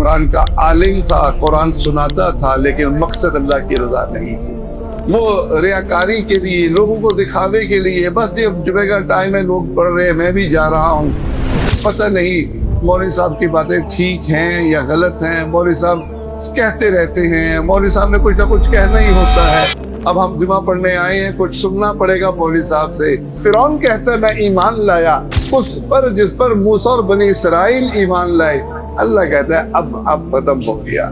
قرآن کا عالم تھا، قرآن سناتا تھا، لیکن مقصد اللہ کی رضا نہیں تھی۔ وہ ریاکاری کے لیے، لوگوں کو دکھاوے کے لیے، بس جب جمعے کا ٹائم ہے لوگ پڑھ رہے ہیں میں بھی جا رہا ہوں، پتہ نہیں مولوی صاحب کی باتیں ٹھیک ہیں یا غلط ہیں، مولوی صاحب کہتے رہتے ہیں، مولوی صاحب نے کچھ نہ کچھ کہنا ہی ہوتا ہے، اب ہم جمعہ پڑھنے آئے ہیں، کچھ سننا پڑے گا مولوی صاحب سے۔ فرعون کہتا ہے میں ایمان لایا اس پر جس پر موسیٰ اور بنی اسرائیل ایمان لائے۔ اللہ کہتا ہے اب ختم ہو گیا۔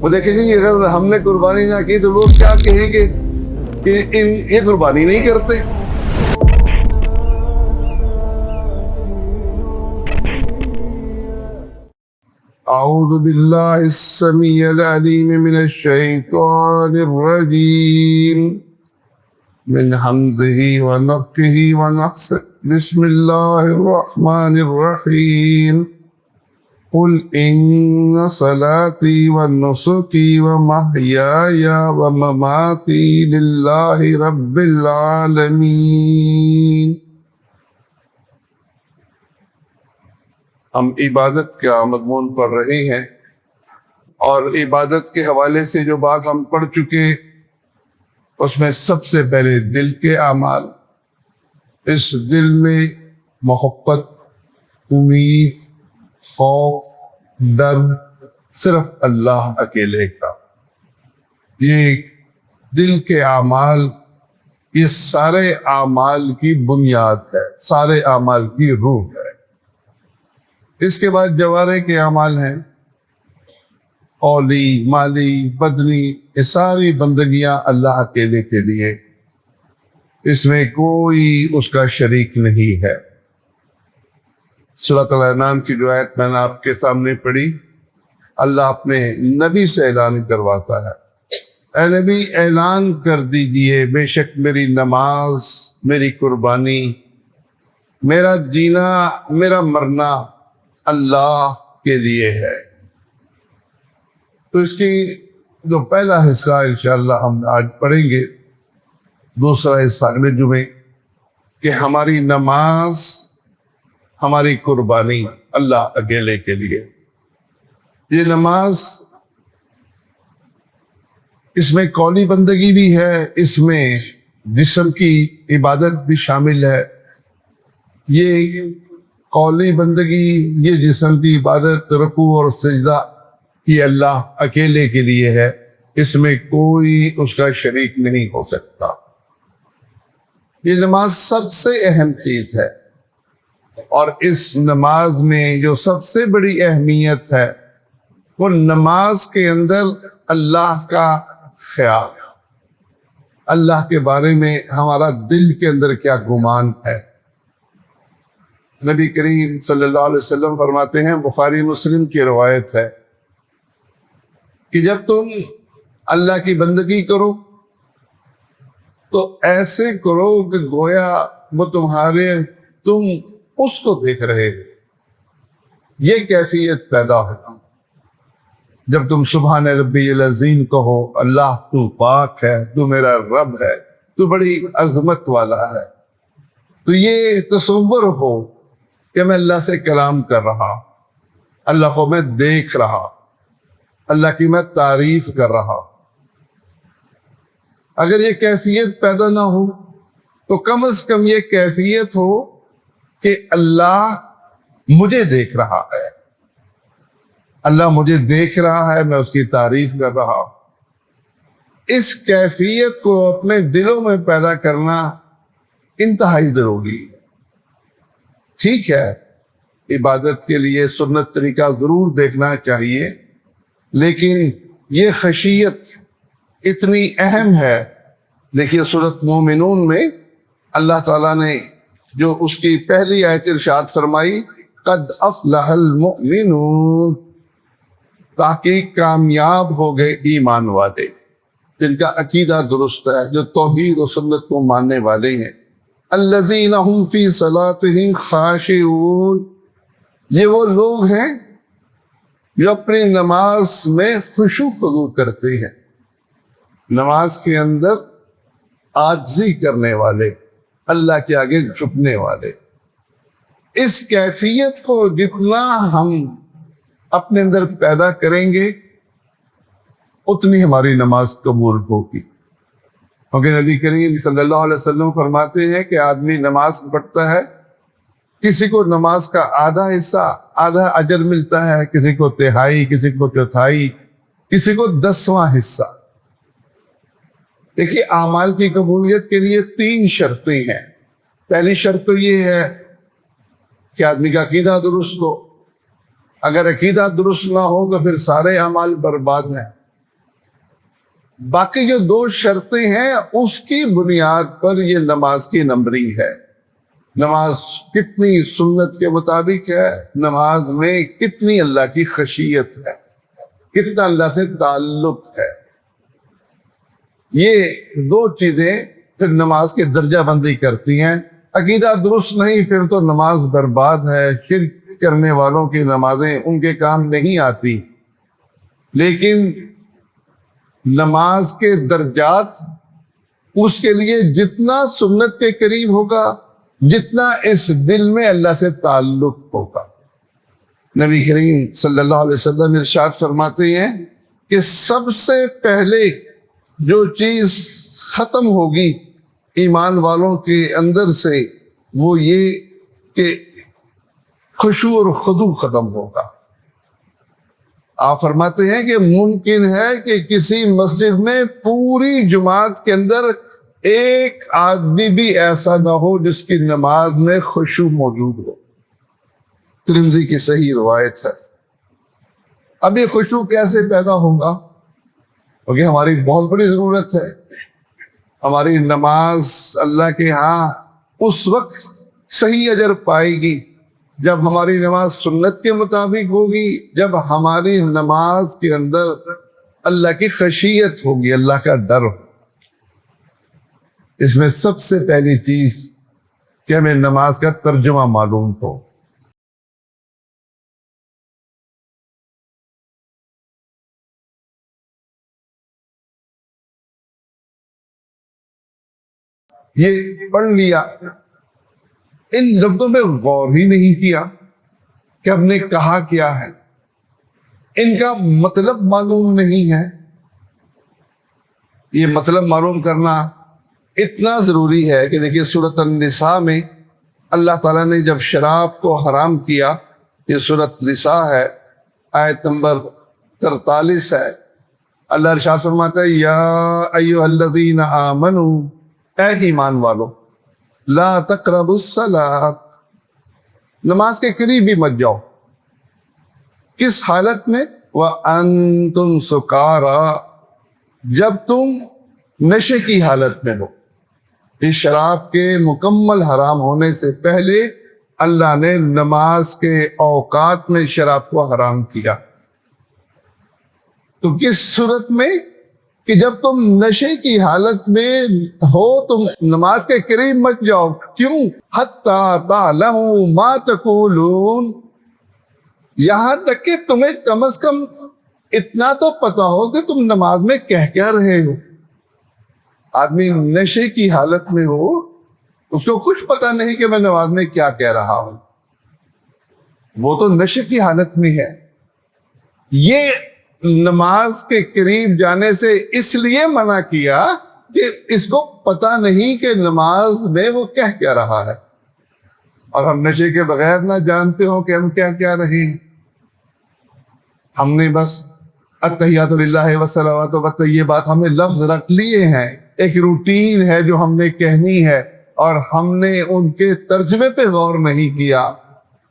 وہ دیکھیں جی اگر ہم نے قربانی نہ کی تو لوگ کیا کہیں گے کہ یہ قربانی نہیں کرتے۔ اعوذ باللہ السمیع العلیم من الشیطان الرجیم من حمزہ ونفخہ ونفثہ بسم اللہ الرحمن الرحیم قل ان صلاتي ونسكي ومحياي ومماتي لله رب العالمين۔ ہم عبادت کا مضمون پڑھ رہے ہیں اور عبادت کے حوالے سے جو بات ہم پڑھ چکے اس میں سب سے پہلے دل کے اعمال، اس دل میں محبت، امید، خوف، ڈر صرف اللہ اکیلے کا، یہ دل کے اعمال، یہ سارے اعمال کی بنیاد ہے، سارے اعمال کی روح ہے۔ اس کے بعد جوارح کے اعمال ہیں، قولی، مالی، بدنی، یہ ساری بندگیاں اللہ اکیلے کے لیے، اس میں کوئی اس کا شریک نہیں ہے۔ سورۃ الانعام کی جو آیت میں نے آپ کے سامنے پڑھی، اللہ اپنے نبی سے اعلان کرواتا ہے، اے نبی اعلان کر دیجئے بے شک میری نماز، میری قربانی، میرا جینا، میرا مرنا اللہ کے لیے ہے۔ تو اس کی جو پہلا حصہ انشاءاللہ ہم آج پڑھیں گے، دوسرا حصہ اگلے جمعے، کہ ہماری نماز، ہماری قربانی اللہ اکیلے کے لیے۔ یہ نماز، اس میں قولی بندگی بھی ہے، اس میں جسم کی عبادت بھی شامل ہے۔ یہ قولی بندگی، یہ جسم کی عبادت، رکوع اور سجدہ، یہ اللہ اکیلے کے لیے ہے، اس میں کوئی اس کا شریک نہیں ہو سکتا۔ یہ نماز سب سے اہم چیز ہے، اور اس نماز میں جو سب سے بڑی اہمیت ہے وہ نماز کے اندر اللہ کا خیال، اللہ کے بارے میں ہمارا دل کے اندر کیا گمان ہے۔ نبی کریم صلی اللہ علیہ وسلم فرماتے ہیں، بخاری مسلم کی روایت ہے، کہ جب تم اللہ کی بندگی کرو تو ایسے کرو کہ گویا وہ تم اس کو دیکھ رہے ہو۔ یہ کیفیت پیدا ہو جب تم سبحان ربی العظیم کہو، اللہ تو پاک ہے، تو میرا رب ہے، تو بڑی عظمت والا ہے۔ تو یہ تصور ہو کہ میں اللہ سے کلام کر رہا، اللہ کو میں دیکھ رہا، اللہ کی میں تعریف کر رہا۔ اگر یہ کیفیت پیدا نہ ہو تو کم از کم یہ کیفیت ہو کہ اللہ مجھے دیکھ رہا ہے، اللہ مجھے دیکھ رہا ہے، میں اس کی تعریف کر رہا ہوں۔ اس کیفیت کو اپنے دلوں میں پیدا کرنا انتہائی ضروری ہے۔ ٹھیک ہے، عبادت کے لیے سنت طریقہ ضرور دیکھنا چاہیے، لیکن یہ خشیت اتنی اہم ہے۔ دیکھیے سورۃ مومنون میں اللہ تعالیٰ نے جو اس کی پہلی آیت ارشاد فرمائی، قد افلح المؤمنون، تاکہ کامیاب ہو گئے ایمان والے، جن کا عقیدہ درست ہے، جو توحید و سنت کو ماننے والے ہیں۔ الذین هم فی صلاتہم خاشعون، یہ وہ لوگ ہیں جو اپنی نماز میں خشوع خضوع کرتے ہیں، نماز کے اندر عاجزی کرنے والے، اللہ کے آگے جھکنے والے۔ اس کیفیت کو جتنا ہم اپنے اندر پیدا کریں گے اتنی ہماری نماز قبول ہوگی. کیونکہ نبی کریم صلی اللہ علیہ وسلم فرماتے ہیں کہ آدمی نماز پڑھتا ہے، کسی کو نماز کا آدھا حصہ، آدھا اجر ملتا ہے، کسی کو تہائی، کسی کو چوتھائی، کسی کو 10واں حصہ. دیکھیے اعمال کی قبولیت کے لیے 3 شرطیں ہیں. پہلی شرط تو یہ ہے کہ آدمی کا عقیدہ درست ہو. اگر عقیدہ درست نہ ہو تو پھر سارے اعمال برباد ہیں. باقی جو 2 شرطیں ہیں اس کی بنیاد پر یہ نماز کی نمبرنگ ہے. نماز کتنی سنت کے مطابق ہے، نماز میں کتنی اللہ کی خشیت ہے، کتنا اللہ سے تعلق ہے. یہ 2 چیزیں پھر نماز کی درجہ بندی کرتی ہیں. عقیدہ درست نہیں پھر تو نماز برباد ہے. شرک کرنے والوں کی نمازیں ان کے کام نہیں آتی. لیکن نماز کے درجات اس کے لیے جتنا سنت کے قریب ہوگا، جتنا اس دل میں اللہ سے تعلق ہوگا. نبی کریم صلی اللہ علیہ وسلم ارشاد فرماتے ہیں کہ سب سے پہلے جو چیز ختم ہوگی ایمان والوں کے اندر سے وہ یہ کہ خشوع اور خضوع ختم ہوگا. آپ فرماتے ہیں کہ ممکن ہے کہ کسی مسجد میں پوری جماعت کے اندر ایک آدمی بھی ایسا نہ ہو جس کی نماز میں خشوع موجود ہو. ترمذی کی صحیح روایت ہے. اب یہ خشوع کیسے پیدا ہوگا؟ کیونکہ ہماری بہت بڑی ضرورت ہے. ہماری نماز اللہ کے ہاں اس وقت صحیح اجر پائے گی جب ہماری نماز سنت کے مطابق ہوگی، جب ہماری نماز کے اندر اللہ کی خشیت ہوگی، اللہ کا ڈر ہو. اس میں سب سے پہلی چیز کہ ہمیں نماز کا ترجمہ معلوم ہو. یہ پڑھ لیا، ان لفظوں میں غور ہی نہیں کیا کہ ہم نے کہا کیا ہے، ان کا مطلب معلوم نہیں ہے. یہ مطلب معلوم کرنا اتنا ضروری ہے کہ دیکھیے سورۃ النساء میں اللہ تعالیٰ نے جب شراب کو حرام کیا، یہ سورۃ نساء ہے، آیت نمبر 43 ہے. اللہ ارشاد فرماتا ہے یا ایھا الذین آمنوا، اے ایمان والو، لا تقربوا الصلاۃ، نماز کے قریب بھی مت جاؤ. کس حالت میں؟ وانتم سکارا، جب تم نشے کی حالت میں ہو. اس شراب کے مکمل حرام ہونے سے پہلے اللہ نے نماز کے اوقات میں شراب کو حرام کیا. تو کس صورت میں؟ کہ جب تم نشے کی حالت میں ہو تم نماز کے قریب مت جاؤ. کیوں؟ حتی تعلموا ما تقولون، یہاں تک کہ تمہیں کم از کم اتنا تو پتا ہو کہ تم نماز میں کہہ کیا رہے ہو. آدمی نشے کی حالت میں ہو، اس کو کچھ پتا نہیں کہ میں نماز میں کیا کہہ رہا ہوں، وہ تو نشے کی حالت میں ہے. یہ نماز کے قریب جانے سے اس لیے منع کیا کہ اس کو پتا نہیں کہ نماز میں وہ کہہ کیا رہا ہے. اور ہم نشے کے بغیر نہ جانتے ہو کہ ہم کیا رہے ہیں. ہم نے بس التحیات للہ والصلوات والطیبات ہم نے لفظ رکھ لیے ہیں، ایک روٹین ہے جو ہم نے کہنی ہے، اور ہم نے ان کے ترجمے پہ غور نہیں کیا،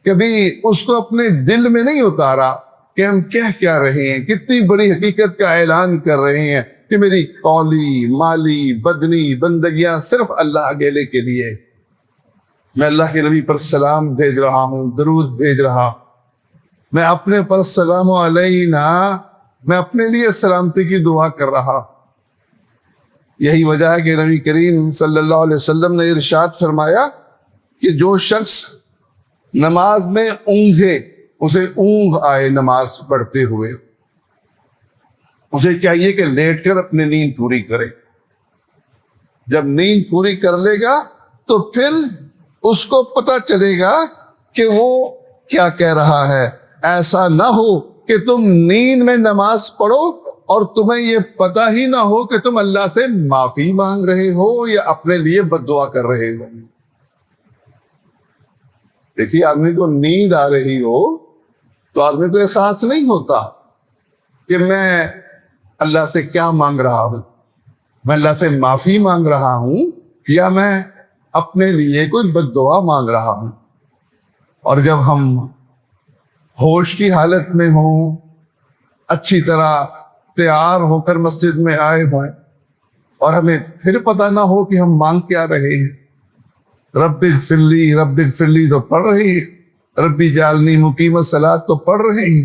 کبھی اس کو اپنے دل میں نہیں اتارا کہ ہم کہہ کیا رہے ہیں. کتنی بڑی حقیقت کا اعلان کر رہے ہیں کہ میری قولی، مالی، بدنی بندگیاں صرف اللہ اکیلے کے لیے. میں اللہ کے نبی پر سلام بھیج رہا ہوں، درود بھیج رہا. میں اپنے پر السلام علینا، میں اپنے لیے سلامتی کی دعا کر رہا. یہی وجہ ہے کہ نبی کریم صلی اللہ علیہ وسلم نے ارشاد فرمایا کہ جو شخص نماز میں اونگھے، اسے اونگ آئے نماز پڑھتے ہوئے، اسے چاہیے کہ لیٹ کر اپنی نیند پوری کرے. جب نیند پوری کر لے گا تو پھر اس کو پتہ چلے گا کہ وہ کیا کہہ رہا ہے. ایسا نہ ہو کہ تم نیند میں نماز پڑھو اور تمہیں یہ پتہ ہی نہ ہو کہ تم اللہ سے معافی مانگ رہے ہو یا اپنے لیے بد دعا کر رہے ہو. کسی آدمی کو نیند آ رہی ہو تو آدمی کو احساس نہیں ہوتا کہ میں اللہ سے کیا مانگ رہا ہوں, میں اللہ سے معافی مانگ رہا ہوں یا میں اپنے لیے کوئی بد دعا مانگ رہا ہوں. اور جب ہم ہوش کی حالت میں ہوں, اچھی طرح تیار ہو کر مسجد میں آئے ہوئے اور ہمیں پھر پتہ نہ ہو کہ ہم مانگ کیا رہے ہیں, رب اغفر لی تو پڑھ رہے ہیں, ربی جعلنی مقیم الصلاۃ تو پڑھ رہے ہیں,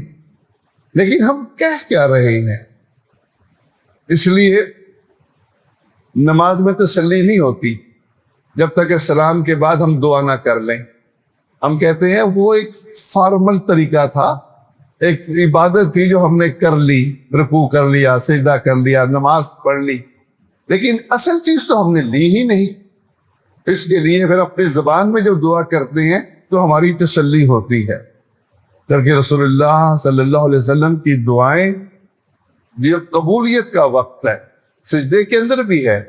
لیکن ہم کہہ کیا رہے ہیں؟ اس لیے نماز میں تسلی نہیں ہوتی جب تک کہ سلام کے بعد ہم دعا نہ کر لیں. ہم کہتے ہیں وہ ایک فارمل طریقہ تھا, ایک عبادت تھی جو ہم نے کر لی, رکوع کر لیا, سجدہ کر لیا, نماز پڑھ لی, لیکن اصل چیز تو ہم نے لی ہی نہیں. اس کے لیے پھر اپنی زبان میں جب دعا کرتے ہیں تو ہماری تسلی ہوتی ہے. جبکہ رسول اللہ صلی اللہ علیہ وسلم کی دعائیں یہ قبولیت کا وقت ہے, سجدے کے اندر بھی ہے,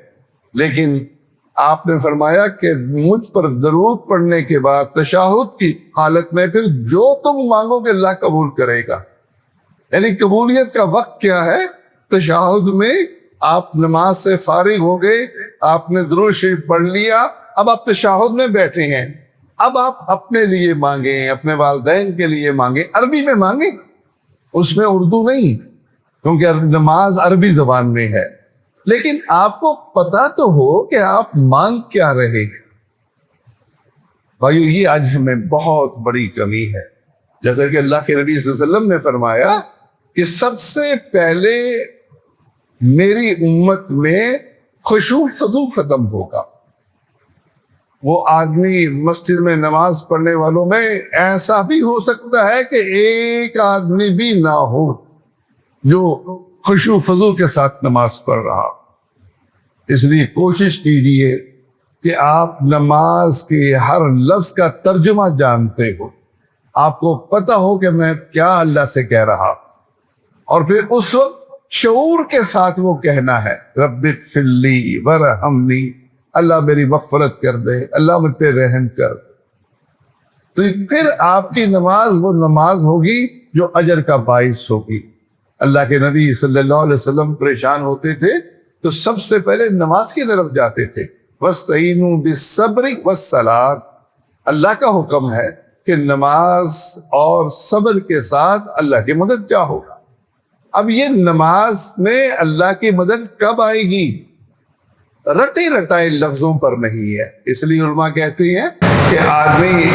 لیکن آپ نے فرمایا کہ مجھ پر درود پڑھنے کے بعد تشہد کی حالت میں پھر جو تم مانگو گے اللہ قبول کرے گا. یعنی قبولیت کا وقت کیا ہے؟ تشہد میں آپ نماز سے فارغ ہو گئے, آپ نے درود شریف پڑھ لیا, اب آپ تشہد میں بیٹھے ہیں, اب آپ اپنے لیے مانگیں, اپنے والدین کے لیے مانگیں, عربی میں مانگیں, اس میں اردو نہیں, کیونکہ نماز عربی زبان میں ہے. لیکن آپ کو پتا تو ہو کہ آپ مانگ کیا رہے ہیں. بھائیو, یہ آج ہمیں بہت بڑی کمی ہے. جیسا کہ اللہ کے نبی صلی اللہ علیہ وسلم نے فرمایا کہ سب سے پہلے میری امت میں خشوع خضوع ختم ہوگا. وہ آدمی مسجد میں نماز پڑھنے والوں میں ایسا بھی ہو سکتا ہے کہ ایک آدمی بھی نہ ہو جو خشوع خضوع کے ساتھ نماز پڑھ رہا. اس لیے کوشش کیجیے کہ آپ نماز کے ہر لفظ کا ترجمہ جانتے ہو, آپ کو پتہ ہو کہ میں کیا اللہ سے کہہ رہا, اور پھر اس وقت شعور کے ساتھ وہ کہنا ہے رب اغفر لی ورحمنی, اللہ میری مغفرت کر دے, اللہ مجھ پہ رحم کر. تو پھر آپ کی نماز وہ نماز ہوگی جو اجر کا باعث ہوگی. اللہ کے نبی صلی اللہ علیہ وسلم پریشان ہوتے تھے تو سب سے پہلے نماز کی طرف جاتے تھے. وَاسْتَعِينُوا بِالصَّبْرِ وَالصَّلَاةِ, اللہ کا حکم ہے کہ نماز اور صبر کے ساتھ اللہ کی مدد چاہو. اب یہ نماز میں اللہ کی مدد کب آئے گی؟ رٹے رٹائے لفظوں پر نہیں ہے. اس لیے علماء کہتے ہیں کہ آدمی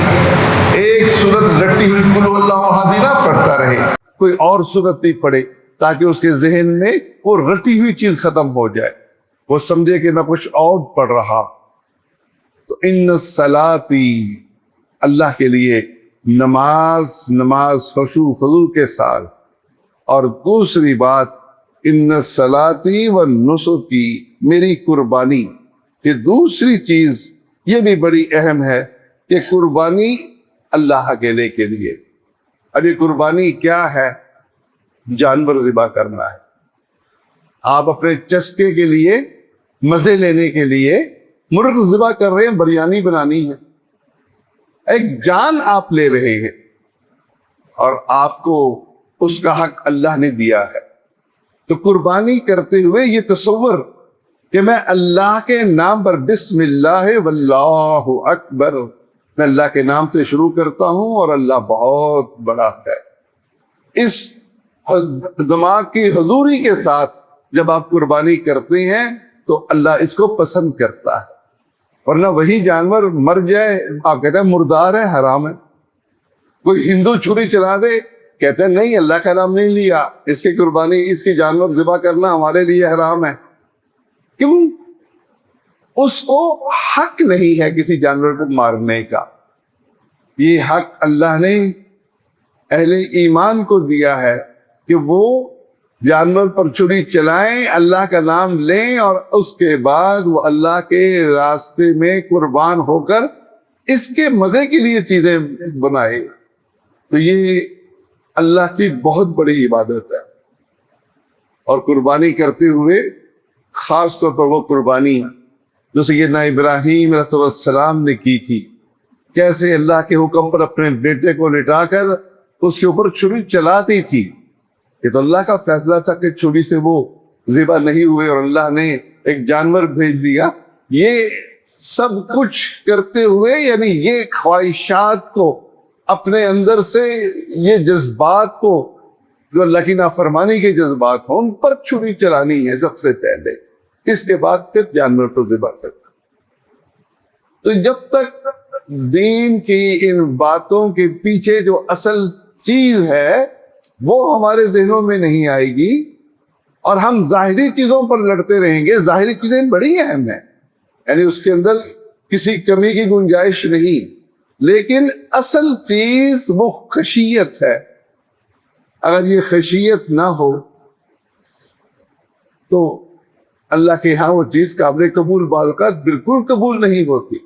ایک سورت رٹی ہوئی قل هو اللہ احد نہ پڑھتا رہے, کوئی اور سورت نہیں پڑھے, تاکہ اس کے ذہن میں وہ رٹی ہوئی چیز ختم ہو جائے, وہ سمجھے کہ میں کچھ اور پڑھ رہا. تو ان الصلاتی, اللہ کے لیے نماز خشوع خضوع کے ساتھ. اور دوسری بات ان الصلاتی والنسکی, میری قربانی. کہ دوسری چیز یہ بھی بڑی اہم ہے کہ قربانی اللہ اکیلے کے لیے. اب یہ قربانی کیا ہے؟ جانور ذبح کرنا ہے. آپ اپنے چسکے کے لیے, مزے لینے کے لیے مرغ ذبح کر رہے ہیں, بریانی بنانی ہے, ایک جان آپ لے رہے ہیں, اور آپ کو اس کا حق اللہ نے دیا ہے. تو قربانی کرتے ہوئے یہ تصور کہ میں اللہ کے نام پر بسم اللہ واللہ اکبر, میں اللہ کے نام سے شروع کرتا ہوں اور اللہ بہت بڑا ہے, اس دماغ کی حضوری کے ساتھ جب آپ قربانی کرتے ہیں تو اللہ اس کو پسند کرتا ہے. ورنہ وہی جانور مر جائے, آپ کہتے ہیں مردار ہے, حرام ہے. کوئی ہندو چھری چلا دے, کہتے ہیں نہیں اللہ کا نام نہیں لیا, اس کی قربانی, اس کی جانور ذبح کرنا ہمارے لیے حرام ہے. کیوں؟ اس کو حق نہیں ہے کسی جانور کو مارنے کا. یہ حق اللہ نے اہل ایمان کو دیا ہے کہ وہ جانور پر چھری چلائیں, اللہ کا نام لیں, اور اس کے بعد وہ اللہ کے راستے میں قربان ہو کر اس کے مزے کے لیے چیزیں بنائے. تو یہ اللہ کی بہت بڑی عبادت ہے، اور قربانی کرتے ہوئے خاص طور پر وہ قربانی جو سیدنا ابراہیم علیہ السلام نے کی تھی، کیسے اللہ کے حکم پر اپنے بیٹے کو لٹا کر اس کے اوپر چھری چلاتی تھی، یہ تو اللہ کا فیصلہ تھا کہ چھری سے وہ ذبح نہیں ہوئے اور اللہ نے ایک جانور بھیج دیا۔ یہ سب کچھ کرتے ہوئے، یعنی یہ خواہشات کو اپنے اندر سے، یہ جذبات کو جو اللہ کی نافرمانی کے جذبات ہوں، ان پر چھری چلانی ہے سب سے پہلے، اس کے بعد پھر جانور کو ذبح کرنا۔ تو جب تک دین کی ان باتوں کے پیچھے جو اصل چیز ہے وہ ہمارے ذہنوں میں نہیں آئے گی اور ہم ظاہری چیزوں پر لڑتے رہیں گے، ظاہری چیزیں بڑی اہم ہیں، یعنی اس کے اندر کسی کمی کی گنجائش نہیں، لیکن اصل چیز وہ خشیت ہے۔ اگر یہ خشیت نہ ہو تو اللہ کے ہاں وہ چیز قابل قبول بعض اوقات بالکل قبول نہیں ہوتی۔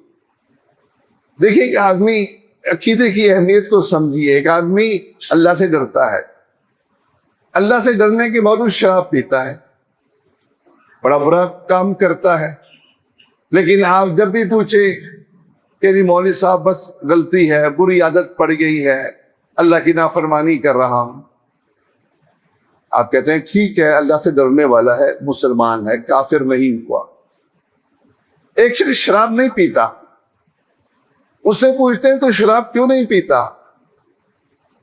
دیکھیے کہ آدمی عقیدے کی اہمیت کو سمجھیے، ایک آدمی اللہ سے ڈرتا ہے، اللہ سے ڈرنے کے بعد وہ شراب پیتا ہے، بڑا برا کام کرتا ہے، لیکن آپ جب بھی پوچھیں کہ جی مولوی صاحب بس غلطی ہے، بری عادت پڑ گئی ہے، اللہ کی نافرمانی کر رہا ہوں، آپ کہتے ہیں ٹھیک ہے، اللہ سے ڈرنے والا ہے، مسلمان ہے، کافر نہیں ہوا۔ ایک شخص شراب نہیں پیتا، اس سے پوچھتے ہیں تو شراب کیوں نہیں پیتا؟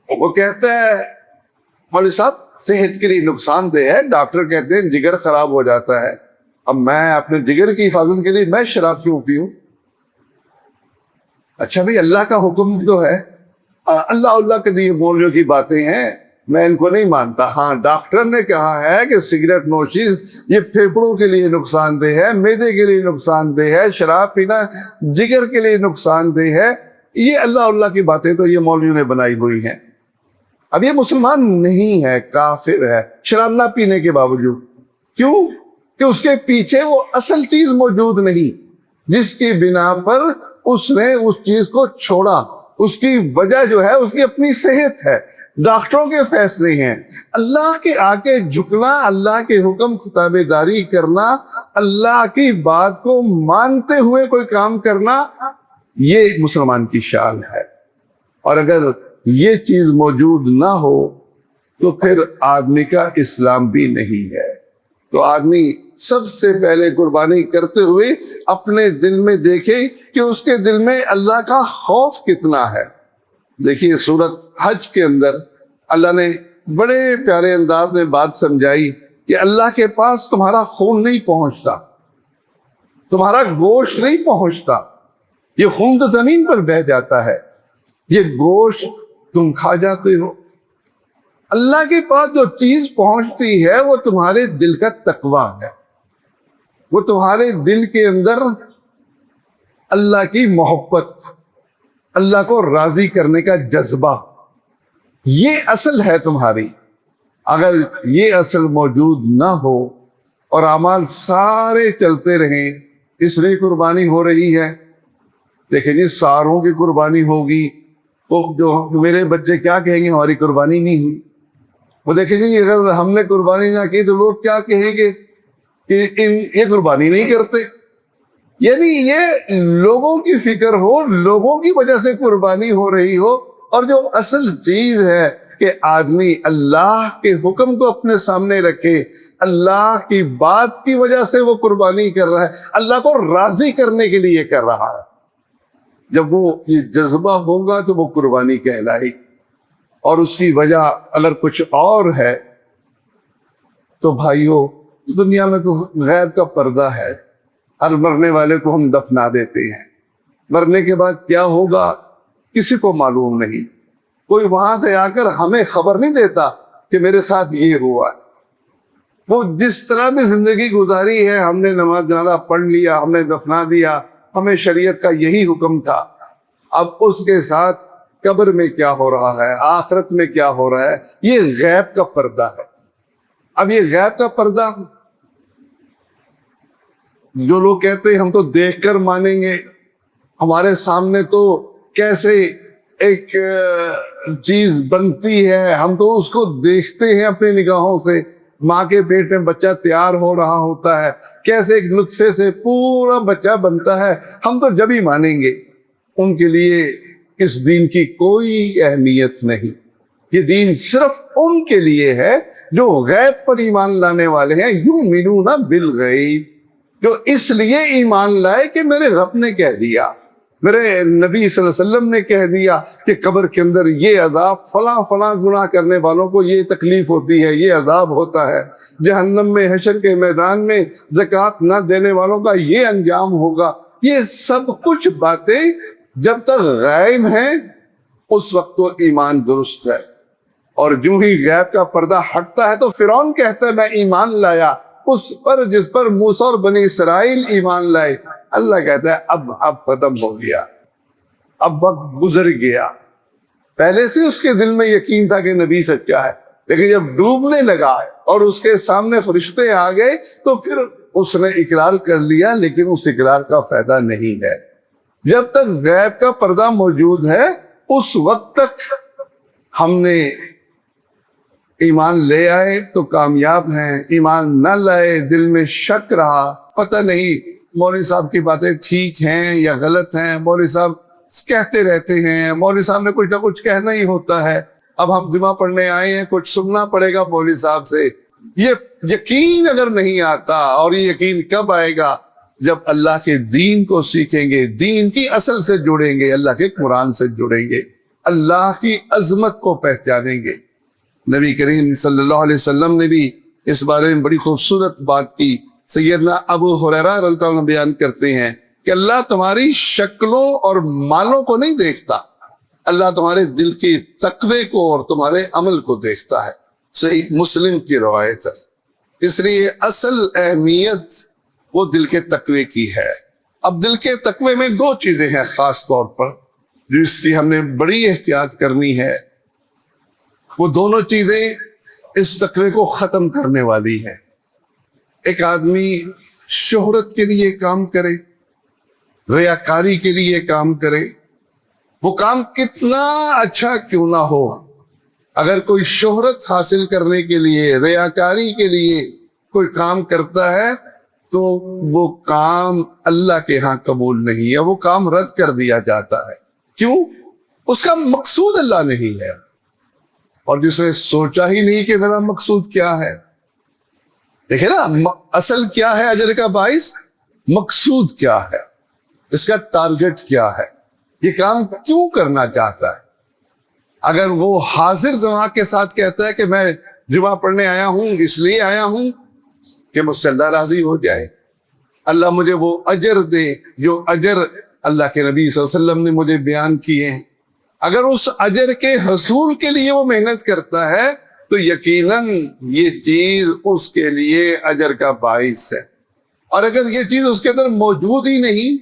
وہ کہتا ہے مولوی صاحب صحت کے لیے نقصان دہ ہے، ڈاکٹر کہتے ہیں جگر خراب ہو جاتا ہے، اب میں اپنے جگر کی حفاظت کے لیے میں شراب کیوں پیوں؟ اچھا بھئی اللہ کا حکم جو ہے، اللہ کے لیے مولویوں کی باتیں ہیں، میں ان کو نہیں مانتا۔ ہاں ڈاکٹر نے کہا ہے کہ سگریٹ نوشی یہ پھیپھڑوں کے لیے نقصان دہ ہے، معدے کے لیے نقصان دہ ہے، شراب پینا جگر کے لیے نقصان دہ ہے، یہ اللہ کی باتیں تو یہ مولویوں نے بنائی ہوئی ہیں۔ اب یہ مسلمان نہیں ہے، کافر ہے شراب نہ پینے کے باوجود۔ کیوں؟ کہ اس کے پیچھے وہ اصل چیز موجود نہیں جس کی بنا پر اس نے اس چیز کو چھوڑا۔ اس کی وجہ جو ہے اس کی اپنی صحت ہے، ڈاکٹروں کے فیصلے ہیں، اللہ کے آگے جھکنا، اللہ کے حکم کی تابعداری کرنا، اللہ کی بات کو مانتے ہوئے کوئی کام کرنا، یہ مسلمان کی شان ہے۔ اور اگر یہ چیز موجود نہ ہو تو پھر آدمی کا اسلام بھی نہیں ہے۔ تو آدمی سب سے پہلے قربانی کرتے ہوئے اپنے دل میں دیکھے کہ اس کے دل میں اللہ کا خوف کتنا ہے۔ دیکھیے سورۃ حج کے اندر اللہ نے بڑے پیارے انداز میں بات سمجھائی کہ اللہ کے پاس تمہارا خون نہیں پہنچتا، تمہارا گوشت نہیں پہنچتا، یہ خون تو زمین پر بہہ جاتا ہے، یہ گوشت تم کھا جاتے ہو۔ اللہ کے پاس جو چیز پہنچتی ہے وہ تمہارے دل کا تقویٰ ہے، وہ تمہارے دل کے اندر اللہ کی محبت، اللہ کو راضی کرنے کا جذبہ، یہ اصل ہے تمہاری۔ اگر یہ اصل موجود نہ ہو اور اعمال سارے چلتے رہیں، اس لیے قربانی ہو رہی ہے، دیکھیں جی ساروں کی قربانی ہوگی، وہ جو میرے بچے کیا کہیں گے ہماری قربانی نہیں ہوئی، وہ دیکھیں جی اگر ہم نے قربانی نہ کی تو لوگ کیا کہیں گے کہ یہ قربانی نہیں کرتے۔ یعنی یہ لوگوں کی فکر ہو، لوگوں کی وجہ سے قربانی ہو رہی ہو، اور جو اصل چیز ہے کہ آدمی اللہ کے حکم کو اپنے سامنے رکھے، اللہ کی بات کی وجہ سے وہ قربانی کر رہا ہے، اللہ کو راضی کرنے کے لیے کر رہا ہے۔ جب وہ یہ جذبہ ہوگا تو وہ قربانی کہلائے، اور اس کی وجہ اگر کچھ اور ہے تو بھائیو دنیا میں تو غیب کا پردہ ہے، ہر مرنے والے کو ہم دفنا دیتے ہیں، مرنے کے بعد کیا ہوگا کسی کو معلوم نہیں، کوئی وہاں سے آ کر ہمیں خبر نہیں دیتا کہ میرے ساتھ یہ ہوا ہے۔ وہ جس طرح بھی زندگی گزاری ہے، ہم نے نماز جنازہ پڑھ لیا، ہم نے دفنا دیا، ہمیں شریعت کا یہی حکم تھا، اب اس کے ساتھ قبر میں کیا ہو رہا ہے، آخرت میں کیا ہو رہا ہے، یہ غیب کا پردہ ہے۔ اب یہ غیب کا پردہ جو لوگ کہتے ہیں ہم تو دیکھ کر مانیں گے، ہمارے سامنے تو کیسے ایک چیز بنتی ہے، ہم تو اس کو دیکھتے ہیں اپنی نگاہوں سے، ماں کے پیٹ میں بچہ تیار ہو رہا ہوتا ہے، کیسے ایک نطفے سے پورا بچہ بنتا ہے، ہم تو جب ہی مانیں گے۔ ان کے لیے اس دین کی کوئی اہمیت نہیں۔ یہ دین صرف ان کے لیے ہے جو غیب پر ایمان لانے والے ہیں، یؤمنون بالغیب، جو اس لیے ایمان لائے کہ میرے رب نے کہہ دیا، میرے نبی صلی اللہ علیہ وسلم نے کہہ دیا کہ قبر کے اندر یہ عذاب، فلاں فلاں گناہ کرنے والوں کو یہ تکلیف ہوتی ہے، یہ عذاب ہوتا ہے، جہنم میں حشر کے میدان میں زکوٰۃ نہ دینے والوں کا یہ انجام ہوگا۔ یہ سب کچھ باتیں جب تک غائب ہیں اس وقت تو ایمان درست ہے، اور جو ہی غیب کا پردہ ہٹتا ہے تو فرعون کہتا ہے میں ایمان لایا اس پر جس پر موسیٰ اور بنی اسرائیل ایمان لائے۔ اللہ کہتا ہے اب ختم ہو گیا، اب وقت گزر گیا۔ پہلے سے اس کے دل میں یقین تھا کہ نبی سچا ہے، لیکن جب ڈوبنے لگا اور اس کے سامنے فرشتے آ گئے تو پھر اس نے اقرار کر لیا، لیکن اس اقرار کا فائدہ نہیں ہے۔ جب تک غیب کا پردہ موجود ہے اس وقت تک ہم نے ایمان لے آئے تو کامیاب ہیں، ایمان نہ لائے دل میں شک رہا، پتہ نہیں مولوی صاحب کی باتیں ٹھیک ہیں یا غلط ہیں، مولوی صاحب کہتے رہتے ہیں، مولوی صاحب نے کچھ نہ کچھ کہنا ہی ہوتا ہے، اب ہم جمعہ پڑھنے آئے ہیں کچھ سننا پڑے گا مولوی صاحب سے۔ یہ یقین اگر نہیں آتا، اور یہ یقین کب آئے گا؟ جب اللہ کے دین کو سیکھیں گے، دین کی اصل سے جڑیں گے، اللہ کے قرآن سے جڑیں گے، اللہ کی عظمت کو پہچانیں گے۔ نبی کریم صلی اللہ علیہ وسلم نے بھی اس بارے میں بڑی خوبصورت بات کی۔ سیدنا ابو ہریرہ رضی اللہ عنہ بیان کرتے ہیں کہ اللہ تمہاری شکلوں اور مالوں کو نہیں دیکھتا، اللہ تمہارے دل کے تقوی کو اور تمہارے عمل کو دیکھتا ہے۔ صحیح مسلم کی روایت ہے۔ اس لیے اصل اہمیت وہ دل کے تقوی کی ہے۔ اب دل کے تقوی میں دو چیزیں ہیں خاص طور پر جو اس کی ہم نے بڑی احتیاط کرنی ہے۔ وہ دونوں چیزیں اس تقوی کو ختم کرنے والی ہیں۔ ایک آدمی شہرت کے لیے کام کرے، ریاکاری کے لیے کام کرے، وہ کام کتنا اچھا کیوں نہ ہو، اگر کوئی شہرت حاصل کرنے کے لیے، ریاکاری کے لیے کوئی کام کرتا ہے تو وہ کام اللہ کے ہاں قبول نہیں ہے، وہ کام رد کر دیا جاتا ہے۔ کیوں؟ اس کا مقصود اللہ نہیں ہے، اور جس نے سوچا ہی نہیں کہ میرا مقصود کیا ہے۔ دیکھیں نا، اصل کیا ہے اجر کا باعث؟ مقصود کیا ہے، اس کا ٹارگٹ کیا ہے، یہ کام کیوں کرنا چاہتا ہے۔ اگر وہ حاضر دماغ کے ساتھ کہتا ہے کہ میں جمعہ پڑھنے آیا ہوں اس لیے آیا ہوں کہ مجھ سے اللہ راضی ہو جائے، اللہ مجھے وہ اجر دے جو اجر اللہ کے نبی صلی اللہ علیہ وسلم نے مجھے بیان کیے ہیں، اگر اس اجر کے حصول کے لیے وہ محنت کرتا ہے تو یقیناً یہ چیز اس کے لیے اجر کا باعث ہے۔ اور اگر یہ چیز اس کے اندر موجود ہی نہیں،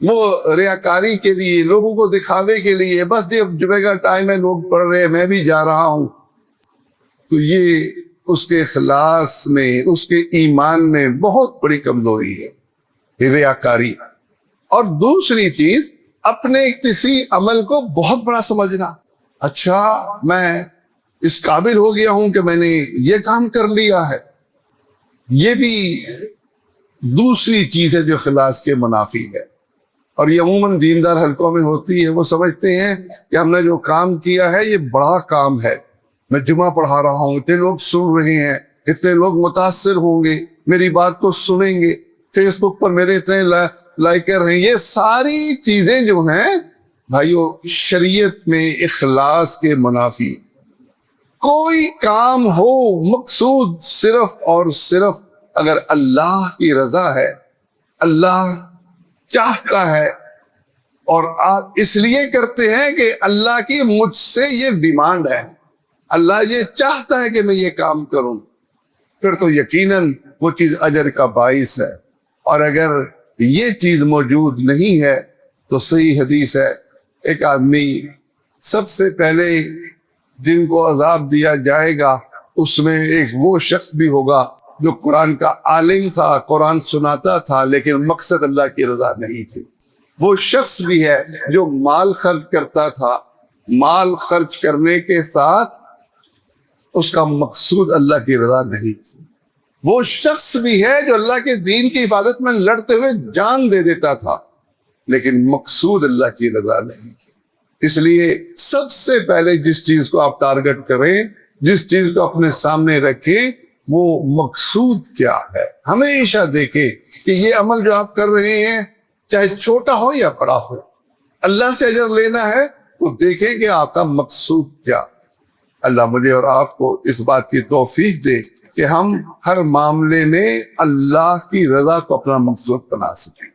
وہ ریاکاری کے لیے، لوگوں کو دکھاوے کے لیے، بس جب جمعہ کا ٹائم ہے لوگ پڑھ رہے ہیں میں بھی جا رہا ہوں، تو یہ اس کے اخلاص میں، اس کے ایمان میں بہت بڑی کمزوری ہے، یہ ریاکاری۔ اور دوسری چیز، اپنے کسی عمل کو بہت بڑا سمجھنا، اچھا میں اس قابل ہو گیا ہوں کہ میں نے یہ کام کر لیا ہے، یہ بھی دوسری چیز ہے جو اخلاص کے منافی ہے۔ اور یہ عموماً دیندار حلقوں میں ہوتی ہے، وہ سمجھتے ہیں کہ ہم نے جو کام کیا ہے یہ بڑا کام ہے، میں جمعہ پڑھا رہا ہوں، اتنے لوگ سن رہے ہیں، اتنے لوگ متاثر ہوں گے، میری بات کو سنیں گے، فیس بک پر میرے اتنے لائکر ہیں۔ یہ ساری چیزیں جو ہیں بھائیو شریعت میں اخلاص کے منافی۔ کوئی کام ہو مقصود صرف اور صرف اگر اللہ کی رضا ہے، اللہ چاہتا ہے، اور آپ اس لیے کرتے ہیں کہ اللہ کی مجھ سے یہ ڈیمانڈ ہے، اللہ یہ چاہتا ہے کہ میں یہ کام کروں، پھر تو یقیناً وہ چیز اجر کا باعث ہے۔ اور اگر یہ چیز موجود نہیں ہے تو صحیح حدیث ہے، ایک آدمی سب سے پہلے جن کو عذاب دیا جائے گا اس میں ایک وہ شخص بھی ہوگا جو قرآن کا عالم تھا، قرآن سناتا تھا، لیکن مقصد اللہ کی رضا نہیں تھی۔ وہ شخص بھی ہے جو مال خرچ کرتا تھا، مال خرچ کرنے کے ساتھ اس کا مقصود اللہ کی رضا نہیں. وہ شخص بھی ہے جو اللہ کے دین کی حفاظت میں لڑتے ہوئے جان دے دیتا تھا، لیکن مقصود اللہ کی رضا نہیں تھی. اس لیے سب سے پہلے جس چیز کو آپ ٹارگٹ کریں، جس چیز کو اپنے سامنے رکھیں، وہ مقصود کیا ہے. ہمیشہ دیکھیں کہ یہ عمل جو آپ کر رہے ہیں چاہے چھوٹا ہو یا بڑا ہو، اللہ سے اجر لینا ہے تو دیکھیں کہ آپ کا مقصود کیا. اللہ مجھے اور آپ کو اس بات کی توفیق دے کہ ہم ہر معاملے میں اللہ کی رضا کو اپنا مقصود بنا سکیں.